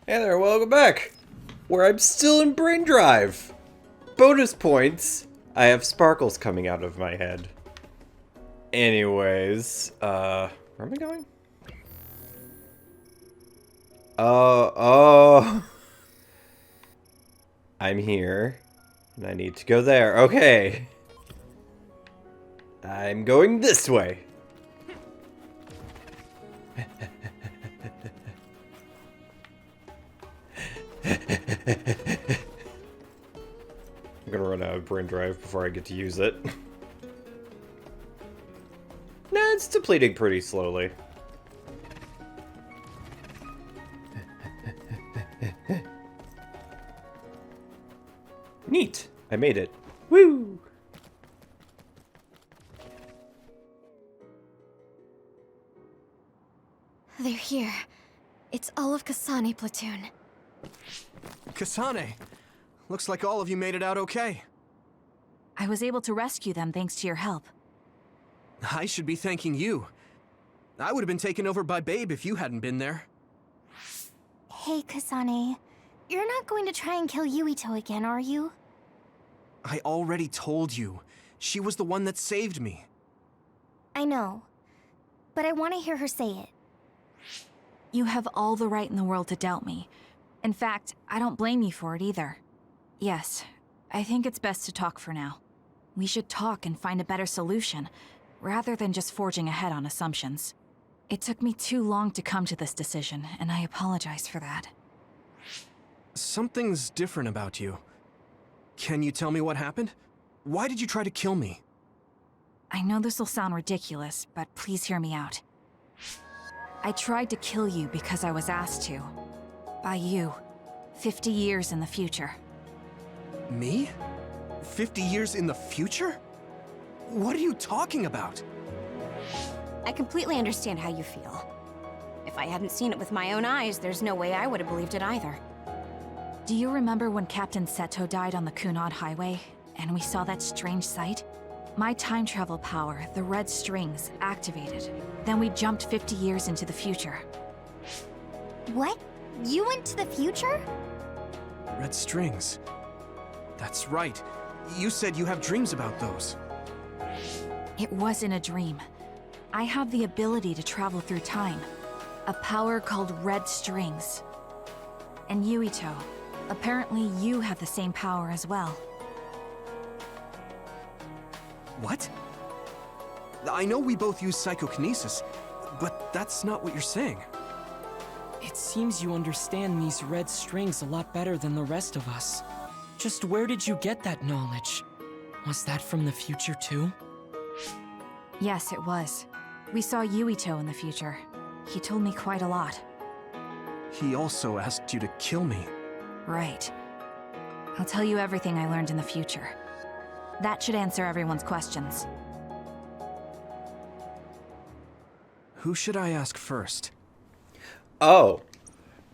Hey there, welcome back! Where I'm still in brain drive! Bonus points! I have sparkles coming out of my head. Anyways, where am I going? Oh. I'm here, and I need to go there. Okay. I'm going this way. I'm gonna run out of brain drive before I get to use it. Nah, it's depleting pretty slowly. Neat! I made it. Woo! They're here. It's all of Kasane Platoon. Kasane! Looks like all of you made it out okay. I was able to rescue them thanks to your help. I should be thanking you. I would have been taken over by Babe if you hadn't been there. Hey, Kasane. You're not going to try and kill Yuito again, are you? I already told you. She was the one that saved me. I know. But I want to hear her say it. You have all the right in the world to doubt me. In fact, I don't blame you for it either. Yes, I think it's best to talk for now. We should talk and find a better solution, rather than just forging ahead on assumptions. It took me too long to come to this decision, and I apologize for that. Something's different about you. Can you tell me what happened? Why did you try to kill me? I know this will sound ridiculous, but please hear me out. I tried to kill you because I was asked to. By you. 50 years in the future. Me? 50 years in the future? What are you talking about? I completely understand how you feel. If I hadn't seen it with my own eyes, there's no way I would have believed it either. Do you remember when Captain Seto died on the Kunad Highway, and we saw that strange sight? My time travel power, the red strings, activated. Then we jumped 50 years into the future. What? You went to the future? Red strings. That's right. You said you have dreams about those. It wasn't a dream. I have the ability to travel through time. A power called red strings. And Yuito, apparently you have the same power as well. What? I know we both use psychokinesis, but that's not what you're saying. It seems you understand these red strings a lot better than the rest of us. Just where did you get that knowledge? Was that from the future too? Yes, it was. We saw Yuito in the future. He told me quite a lot. He also asked you to kill me. Right. I'll tell you everything I learned in the future. That should answer everyone's questions. Who should I ask first? Oh.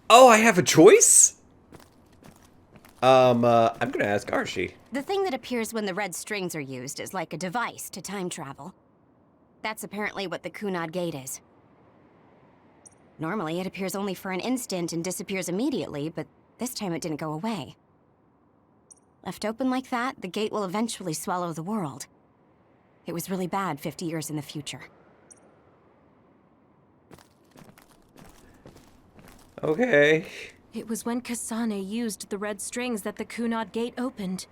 Oh, I have a choice? I'm gonna ask Archie. The thing that appears when the red strings are used is like a device to time travel. That's apparently what the Kunad Gate is. Normally, it appears only for an instant and disappears immediately, but this time it didn't go away. Left open like that, the gate will eventually swallow the world. It was really bad 50 years in the future. Okay. It was when Kasane used the red strings that the Kunad Gate opened.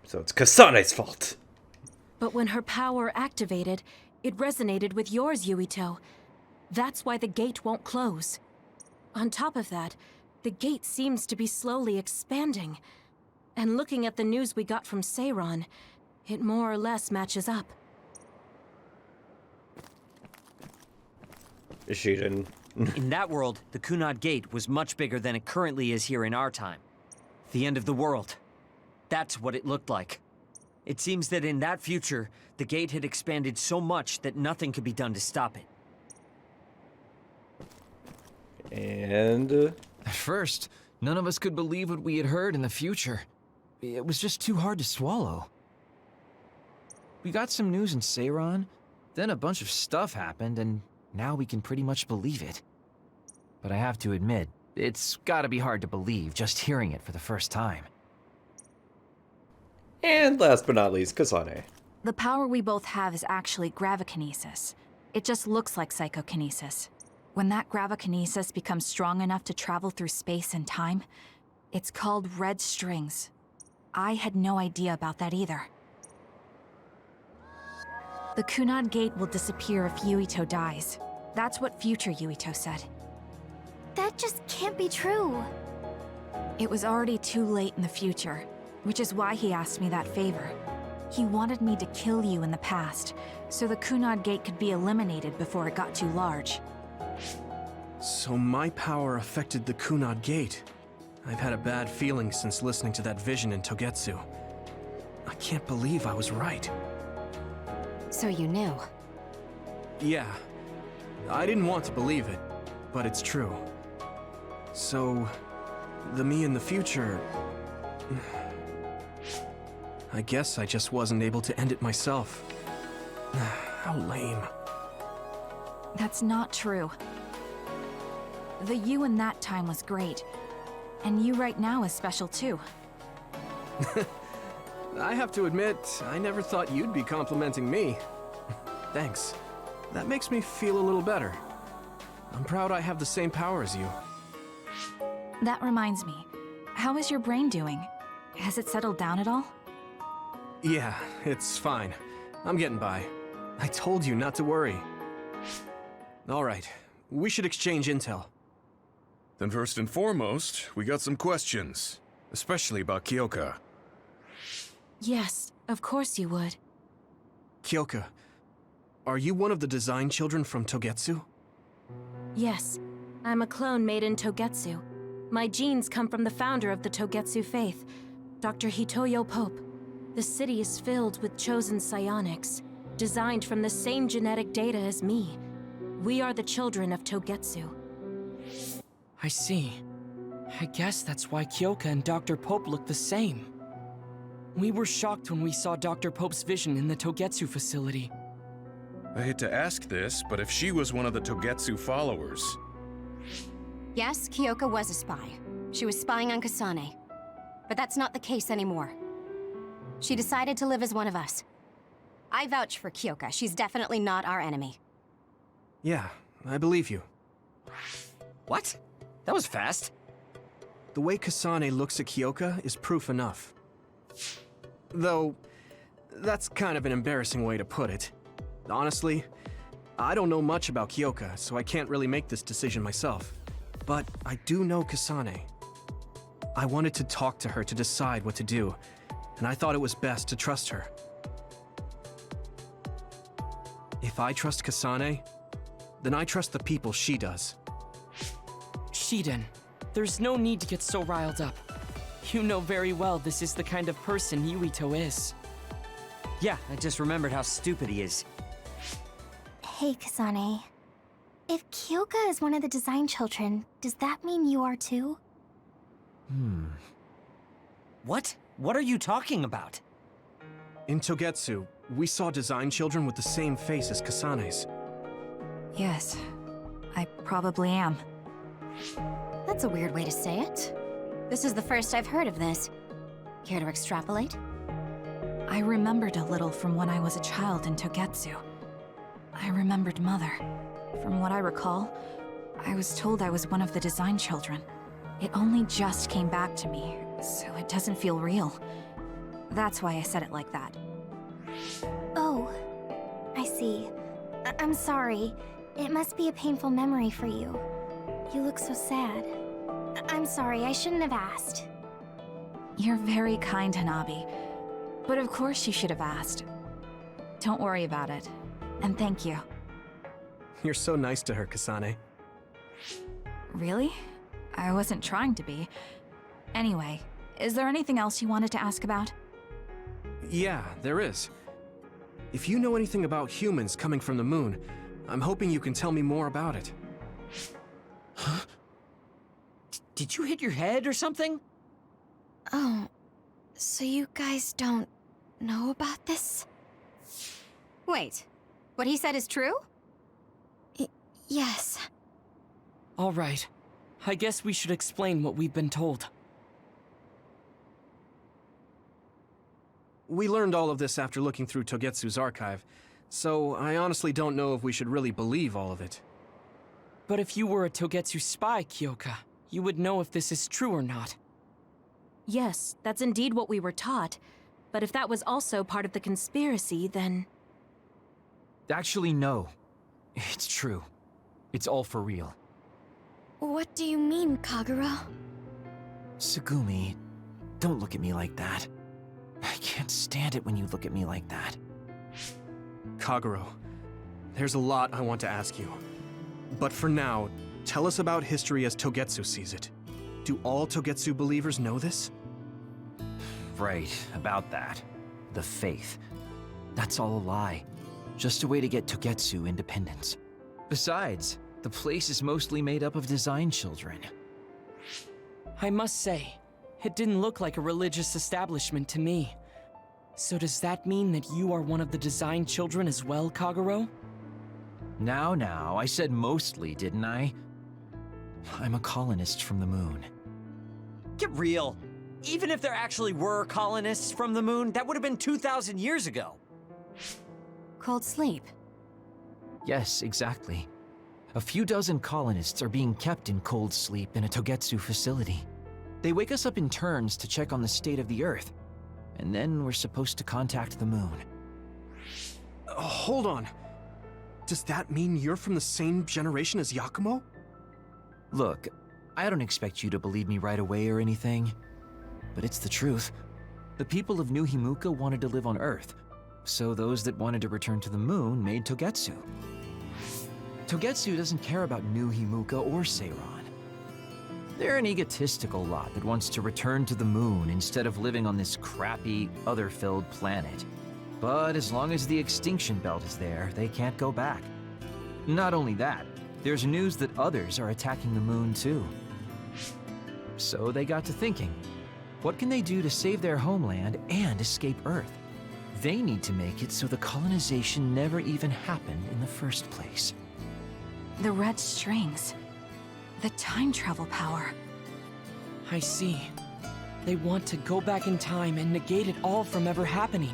So it's Kasane's fault. But when her power activated, it resonated with yours, Yuito. That's why the gate won't close. On top of that, the gate seems to be slowly expanding. And looking at the news we got from Seiran, it more or less matches up. She didn't. In that world, the Kunad Gate was much bigger than it currently is here in our time. The end of the world. That's what it looked like. It seems that in that future, the gate had expanded so much that nothing could be done to stop it. And... At first, none of us could believe what we had heard in the future. It was just too hard to swallow. We got some news in Seiran, then a bunch of stuff happened, and now we can pretty much believe it. But I have to admit, It's gotta be hard to believe just hearing it for the first time. And last but not least, Kasane. The power we both have is actually gravikinesis. It just looks like psychokinesis. When that gravikinesis becomes strong enough to travel through space and time, it's called red strings. I had no idea about that either. The Kunad Gate will disappear if Yuito dies. That's what future Yuito said. That just can't be true. It was already too late in the future, which is why he asked me that favor. He wanted me to kill you in the past, so the Kunad Gate could be eliminated before it got too large. So my power affected the Kunad Gate. I've had a bad feeling since listening to that vision in Togetsu. I can't believe I was right. So you knew. Yeah. I didn't want to believe it, but it's true. So, the me in the future... I guess I just wasn't able to end it myself. How lame. That's not true. The you in that time was great, and you right now is special too. I have to admit, I never thought you'd be complimenting me. Thanks. That makes me feel a little better. I'm proud I have the same power as you. That reminds me, how is your brain doing? Has it settled down at all? Yeah, it's fine. I'm getting by. I told you not to worry. Alright, we should exchange intel. Then first and foremost, we got some questions. Especially about Kyoka. Yes, of course you would. Kyoka, are you one of the design children from Togetsu? Yes, I'm a clone made in Togetsu. My genes come from the founder of the Togetsu faith, Dr. Hitoyo Pope. The city is filled with chosen psionics, designed from the same genetic data as me. We are the children of Togetsu. I see. I guess that's why Kyoka and Dr. Pope look the same. We were shocked when we saw Dr. Pope's vision in the Togetsu facility. I hate to ask this, but if she was one of the Togetsu followers... Yes, Kyoka was a spy. She was spying on Kasane. But that's not the case anymore. She decided to live as one of us. I vouch for Kyoka. She's definitely not our enemy. Yeah, I believe you. What? That was fast. The way Kasane looks at Kyoka is proof enough. Though, that's kind of an embarrassing way to put it. Honestly, I don't know much about Kyoka, so I can't really make this decision myself. But I do know Kasane. I wanted to talk to her to decide what to do, and I thought it was best to trust her. If I trust Kasane, then I trust the people she does. Shiden, there's no need to get so riled up. You know very well this is the kind of person Yuito is. Yeah, I just remembered how stupid he is. Hey, Kasane. If Kyoka is one of the design children, does that mean you are too? What? What are you talking about? In Togetsu, we saw design children with the same face as Kasane's. Yes, I probably am. That's a weird way to say it. This is the first I've heard of this. Care to extrapolate? I remembered a little from when I was a child in Togetsu. I remembered Mother. From what I recall, I was told I was one of the design children. It only just came back to me, so it doesn't feel real. That's why I said it like that. Oh, I see. I'm sorry. It must be a painful memory for you. You look so sad. I'm sorry, I shouldn't have asked. You're very kind, Hanabi. But of course you should have asked. Don't worry about it. And thank you. You're so nice to her, Kasane. Really? I wasn't trying to be. Anyway, is there anything else you wanted to ask about? Yeah, there is. If you know anything about humans coming from the moon, I'm hoping you can tell me more about it. Huh? Did you hit your head or something? Oh, so you guys don't know about this? Wait, what he said is true? Yes. All right. I guess we should explain what we've been told. We learned all of this after looking through Togetsu's archive, so I honestly don't know if we should really believe all of it. But if you were a Togetsu spy, Kyoka, you would know if this is true or not. Yes, that's indeed what we were taught. But if that was also part of the conspiracy, then... Actually, no. It's true. It's all for real. What do you mean, Kagero? Tsugumi, don't look at me like that. I can't stand it when you look at me like that. Kagero, there's a lot I want to ask you. But for now, tell us about history as Togetsu sees it. Do all Togetsu believers know this? Right, about that. The faith. That's all a lie. Just a way to get Togetsu independence. Besides, the place is mostly made up of design children. I must say, it didn't look like a religious establishment to me. So does that mean that you are one of the design children as well, Kagero? Now, I said mostly, didn't I? I'm a colonist from the moon. Get real. Even if there actually were colonists from the moon, that would have been 2,000 years ago. Cold sleep. Yes, exactly. A few dozen colonists are being kept in cold sleep in a Togetsu facility. They wake us up in turns to check on the state of the Earth, and then we're supposed to contact the moon. Hold on. Does that mean you're from the same generation as Yakumo? Look, I don't expect you to believe me right away or anything, but it's the truth. The people of New Himuka wanted to live on Earth, so those that wanted to return to the moon made Togetsu. Togetsu doesn't care about New Himuka or Seiran. They're an egotistical lot that wants to return to the moon instead of living on this crappy, other-filled planet. But as long as the extinction belt is there, they can't go back. Not only that, there's news that others are attacking the moon too. So they got to thinking, what can they do to save their homeland and escape Earth? They need to make it so the colonization never even happened in the first place. The red strings. The time travel power. I see. They want to go back in time and negate it all from ever happening.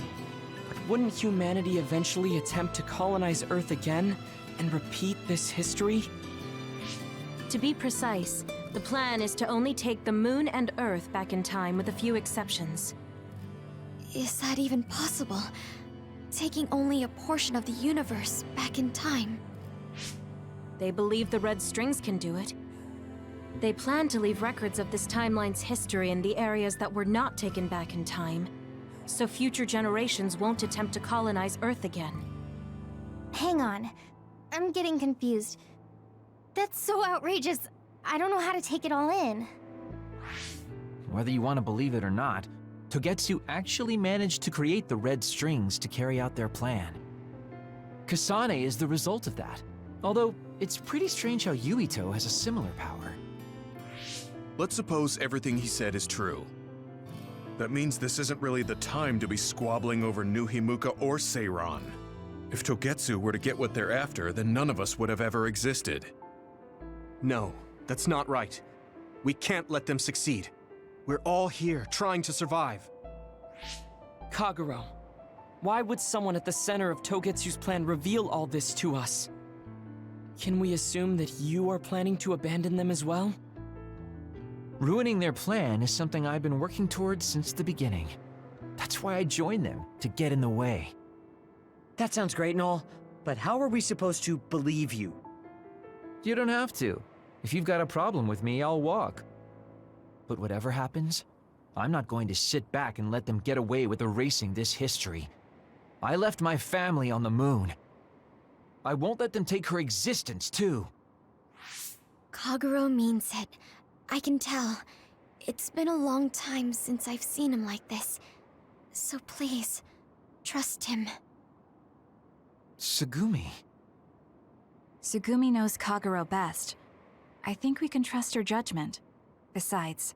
But wouldn't humanity eventually attempt to colonize Earth again and repeat this history? To be precise, the plan is to only take the moon and Earth back in time with a few exceptions. Is that even possible? Taking only a portion of the universe back in time? They believe the red strings can do it. They plan to leave records of this timeline's history in the areas that were not taken back in time, so future generations won't attempt to colonize Earth again. Hang on. I'm getting confused. That's so outrageous. I don't know how to take it all in. Whether you want to believe it or not, Togetsu actually managed to create the red strings to carry out their plan. Kasane is the result of that, although it's pretty strange how Yuito has a similar power. Let's suppose everything he said is true. That means this isn't really the time to be squabbling over New Himuka or Seiran. If Togetsu were to get what they're after, then none of us would have ever existed. No, that's not right. We can't let them succeed. We're all here trying to survive. Kagero, why would someone at the center of Togetsu's plan reveal all this to us? Can we assume that you are planning to abandon them as well? Ruining their plan is something I've been working towards since the beginning. That's why I joined them, to get in the way. That sounds great and all, but how are we supposed to believe you? You don't have to. If you've got a problem with me, I'll walk. But whatever happens, I'm not going to sit back and let them get away with erasing this history. I left my family on the moon. I won't let them take her existence, too. Kagero means it. I can tell. It's been a long time since I've seen him like this. So please, trust him. Tsugumi. Tsugumi knows Kagero best. I think we can trust her judgment. Besides,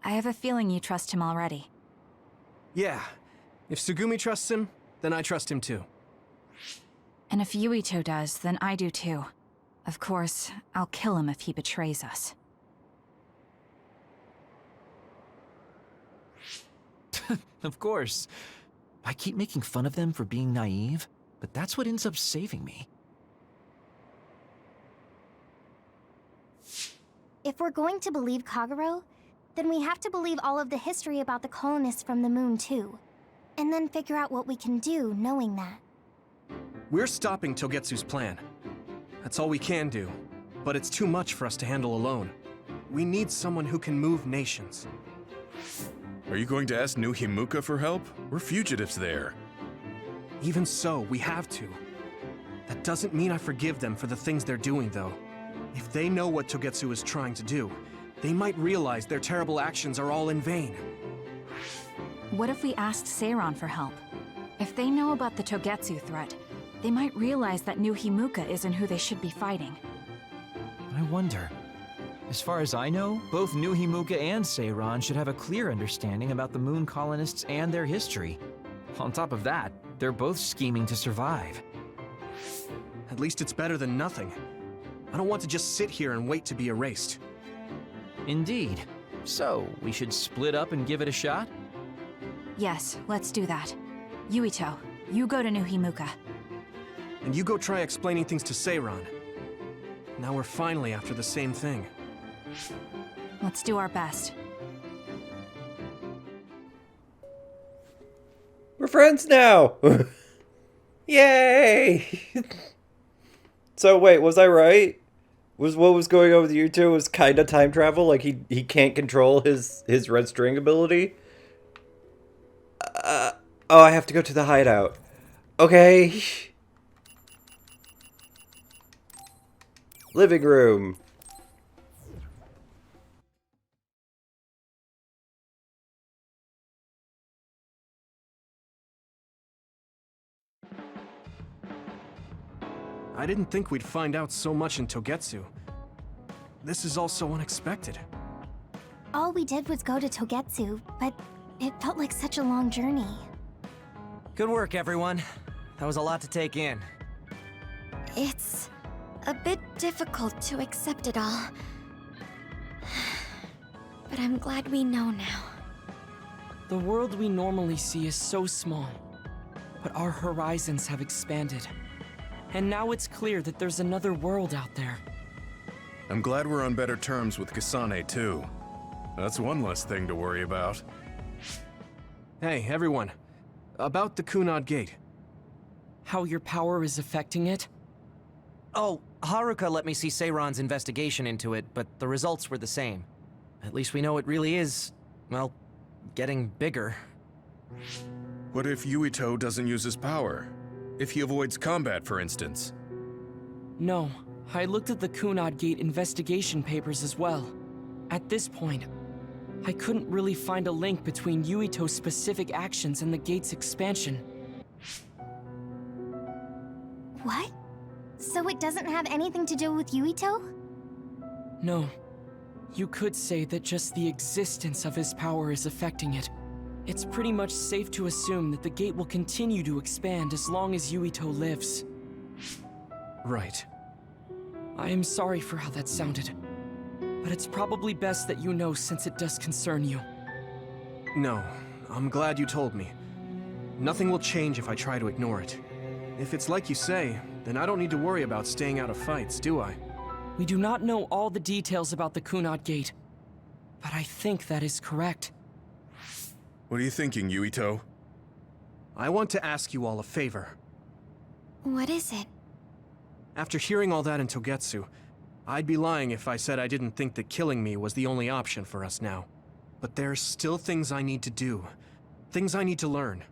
I have a feeling you trust him already. Yeah, if Tsugumi trusts him, then I trust him too. And if Yuito does, then I do too. Of course, I'll kill him if he betrays us. Of course. I keep making fun of them for being naive, but that's what ends up saving me. If we're going to believe Kagero, then we have to believe all of the history about the colonists from the moon too. And then figure out what we can do knowing that. We're stopping Togetsu's plan. That's all we can do. But it's too much for us to handle alone. We need someone who can move nations. Are you going to ask New Himuka for help? We're fugitives there. Even so, we have to. That doesn't mean I forgive them for the things they're doing, though. If they know what Togetsu is trying to do, they might realize their terrible actions are all in vain. What if we asked Seiran for help? If they know about the Togetsu threat, they might realize that New Himuka isn't who they should be fighting. I wonder. As far as I know, both New Himuka and Seiran should have a clear understanding about the moon colonists and their history. On top of that, they're both scheming to survive. At least it's better than nothing. I don't want to just sit here and wait to be erased. Indeed. So, we should split up and give it a shot? Yes, let's do that. Yuito, you go to New Himuka. And you go try explaining things to Seiran. Now we're finally after the same thing. Let's do our best. We're friends now! Yay! So wait, was I right? Was what was going on with you two was kind of time travel? Like he can't control his red string ability? Oh, I have to go to the hideout. Okay. Living room. I didn't think we'd find out so much in Togetsu. This is all so unexpected. All we did was go to Togetsu, but it felt like such a long journey. Good work, everyone. That was a lot to take in. It's a bit difficult to accept it all. But I'm glad we know now. The world we normally see is so small, but our horizons have expanded. And now it's clear that there's another world out there. I'm glad we're on better terms with Kasane, too. That's one less thing to worry about. Hey, everyone. About the Kunad Gate. How your power is affecting it? Oh, Haruka let me see Seiran's investigation into it, but the results were the same. At least we know it really is, well, getting bigger. What if Yuito doesn't use his power? If he avoids combat, for instance? No, I looked at the Kunad Gate investigation papers as well. At this point, I couldn't really find a link between Yuito's specific actions and the gate's expansion. What? So it doesn't have anything to do with Yuito? No. You could say that just the existence of his power is affecting it. It's pretty much safe to assume that the gate will continue to expand as long as Yuito lives. Right. I am sorry for how that sounded, but it's probably best that you know since it does concern you. No, I'm glad you told me. Nothing will change if I try to ignore it. If it's like you say, then I don't need to worry about staying out of fights, do I? We do not know all the details about the Kunad Gate, but I think that is correct. What are you thinking, Yuito? I want to ask you all a favor. What is it? After hearing all that in Togetsu, I'd be lying if I said I didn't think that killing me was the only option for us now. But there's still things I need to do. Things I need to learn.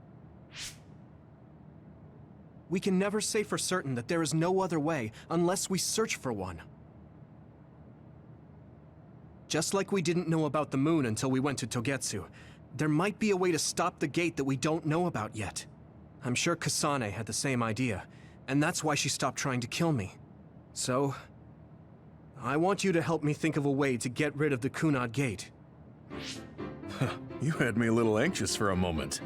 We can never say for certain that there is no other way unless we search for one. Just like we didn't know about the moon until we went to Togetsu, there might be a way to stop the gate that we don't know about yet. I'm sure Kasane had the same idea, and that's why she stopped trying to kill me. So, I want you to help me think of a way to get rid of the Kunad Gate. You had me a little anxious for a moment.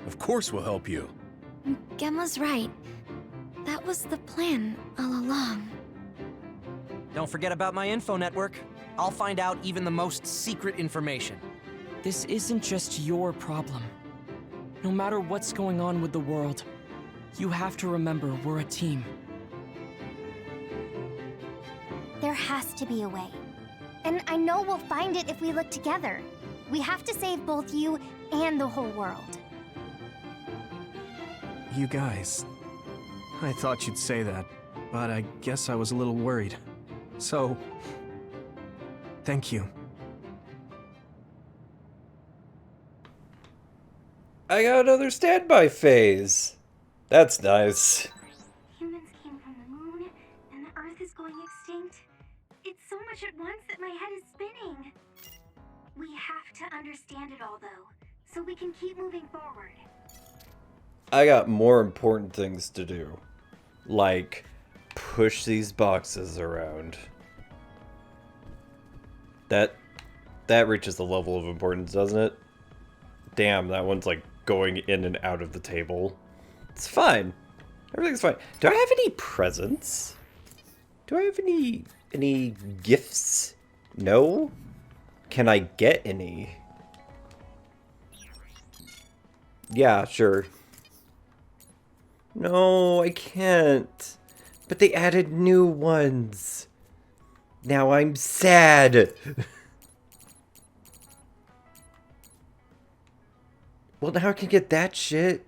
Of course we'll help you. Gemma's right. That was the plan all along. Don't forget about my info network. I'll find out even the most secret information. This isn't just your problem. No matter what's going on with the world, you have to remember we're a team. There has to be a way. And I know we'll find it if we look together. We have to save both you and the whole world. You guys. I thought you'd say that, but I guess I was a little worried. So, thank you. I got another standby phase. That's nice. Humans came from the moon, and the Earth is going extinct. It's so much at once that my head is spinning. We have to understand it all, though, so we can keep moving forward. I got more important things to do. Like, push these boxes around. That reaches the level of importance, doesn't it? Damn, that one's like going in and out of the table. It's fine. Everything's fine. Do I have any presents? Do I have any gifts? No? Can I get any? Yeah, sure. No, I can't. But they added new ones. Now I'm sad. Well, now I can get that shit.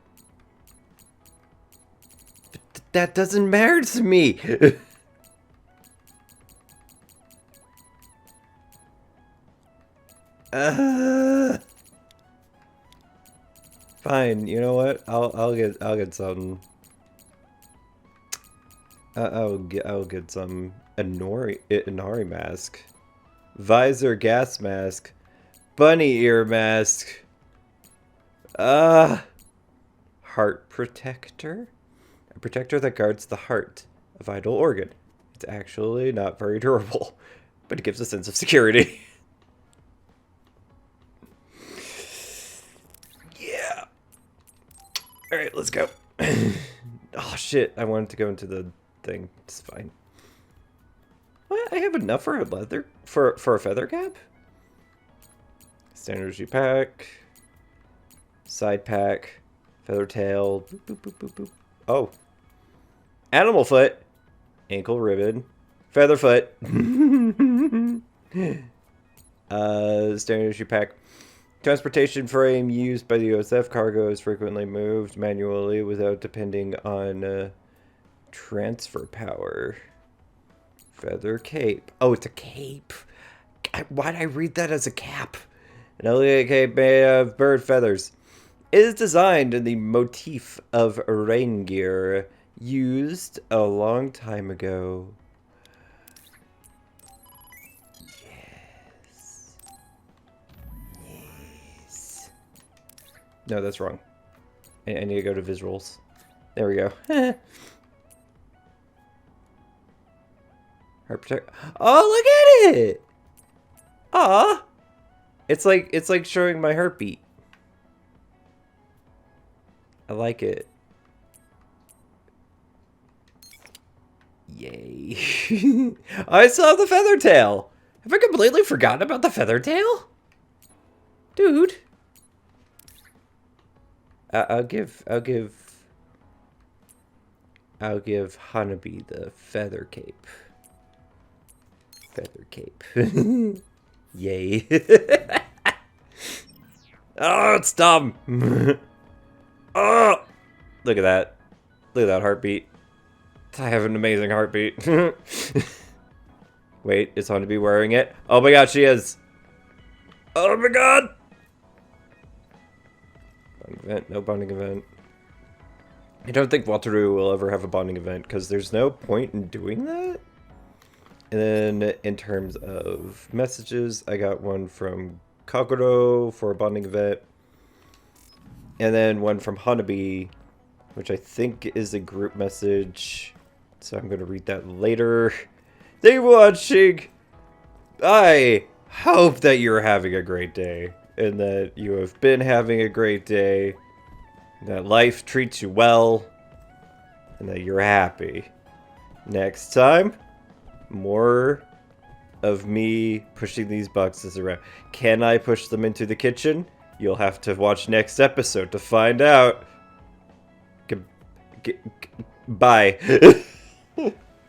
But that doesn't matter to me. Fine. You know what? I'll get some. I'll get some Inari mask, visor gas mask, bunny ear mask. Heart protector? A protector that guards the heart, a vital organ. It's actually not very durable, but it gives a sense of security. Yeah. Alright, let's go. Oh shit, I wanted to go into the thing. It's fine. What? I have enough for a for a feather cap? Standard energy pack. Side pack, feather tail, boop, boop, boop, boop, boop. Oh. Animal foot, ankle ribbon, feather foot. Standard issue pack. Transportation frame used by the USF. Cargo is frequently moved manually without depending on transfer power. Feather cape. Oh, it's a cape. Why'd I read that as a cap? An elegant cape made of bird feathers. It is designed in the motif of rain gear used a long time ago. Yes. Yes. No, that's wrong. I need to go to visuals. There we go. Heart protect. Oh, look at it! Aw! It's like showing my heartbeat. I like it. Yay. I saw the feather tail. Have I completely forgotten about the feather tail? Dude. I'll give Hanabi the feather cape. Feather cape. Yay. Oh, it's dumb. Oh, look at that. Look at that heartbeat. I have an amazing heartbeat. Wait, is Hanabi wearing it? Oh my god, she is. Oh my god. Bonding event, no bonding event. I don't think Wataru will ever have a bonding event because there's no point in doing that. And then in terms of messages, I got one from Kaguro for a bonding event. And then one from Hanabi, which I think is a group message. So I'm going to read that later. Thank you for watching. I hope that you're having a great day. And that you have been having a great day. That life treats you well. And that you're happy. Next time, more of me pushing these boxes around. Can I push them into the kitchen? You'll have to watch next episode to find out. Bye.